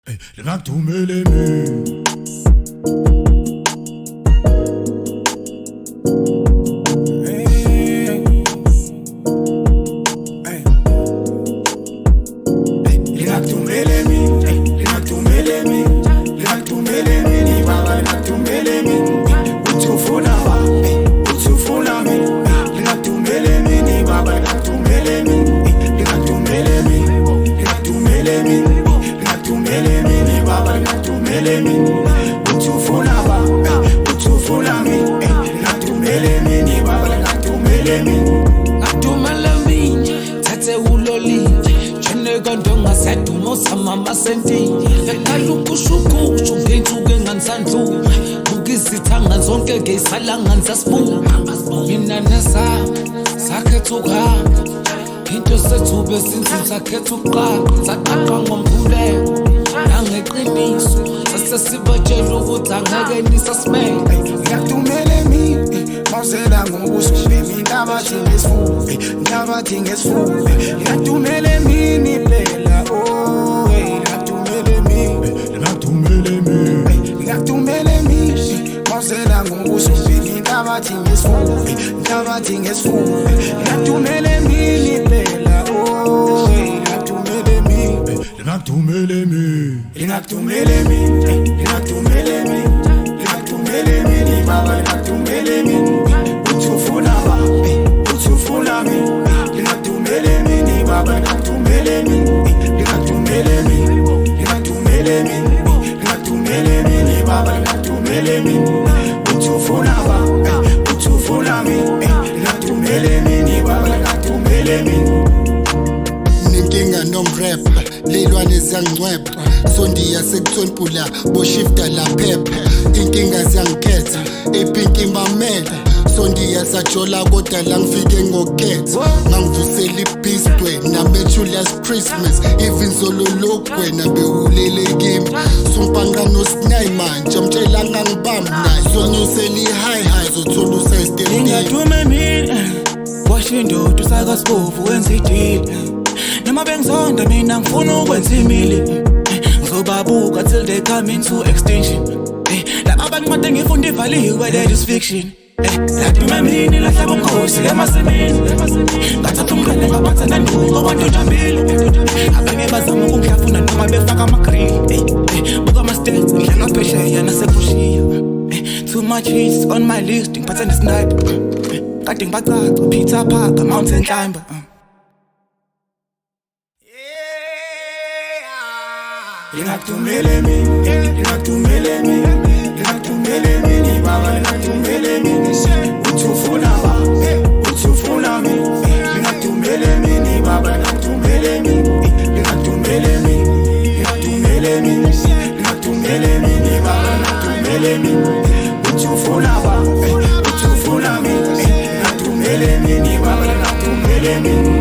Lingakuthumela emini mama senti ngalukushuku shungithuke ngansandlu ukizithanga zonke ngesala ngansasibu mina nesa sakhethuka into sethu besinzisa khethuqa saqaqa ngomphule nangeqiniso sasesibatshela ukuthi angeke nisasimele ngiyakuthumela emini mawusela ngobusuku indaba thing esifuba ngiyakuthumela emini phela ngiyakuthumela emini mawusela ngobusuku indaba thing esifuba ngiyakuthumela emini phela Lingakuthumela emini baba lingakuthumela emini uthi ufuna ba uthi ufuna mina lingakuthumela emini baba lingakuthumela emini baba lingakuthumela emini uthi ufuna ba uthi ufuna mina lingakuthumela emini baba lingakuthumela emini ninkinga nomrapper lelwane ziyangcweba sondiya sekuthonpula boshifta la phepha inkinga ziyangikhetha ipinki mamela sondiya sajola kodwa la ngifike ngokhetha ngangivusela ibhistwe namejulius christmas even zololokwe nabewulele kimi sumpanga nosinayi manje amtshela ngangibamba naye zonyusela i-high zothola usayisteli ngingathume mina washo indoda usakasibovu wenza idili noma bengizonda mina ngifuna ukwenza imili ngizobabuka till they come into extinction laba abantu made ngifunda ivaliwe that is fiction ladume mina lahlaba umkhosi emasimini ngathatha umngane ngabathanda nduko abantu jambile abanye bazama ukungihlafuna noma befaka ama-grill buka ama-stats ngidlala phesheya nasekushiya too much hits on my list ngiphatha nesniper kade ngibacaca Peter Parker mountain climber Lingakuthumela emini baba lingakuthumela emini uthi ufuna ba uthi ufuna mina lingakuthumela emini baba lingakuthumela emini baba lingakuthumela emini uthi ufuna ba uthi ufuna mina lingakuthumela emini baba lingakuthumela emini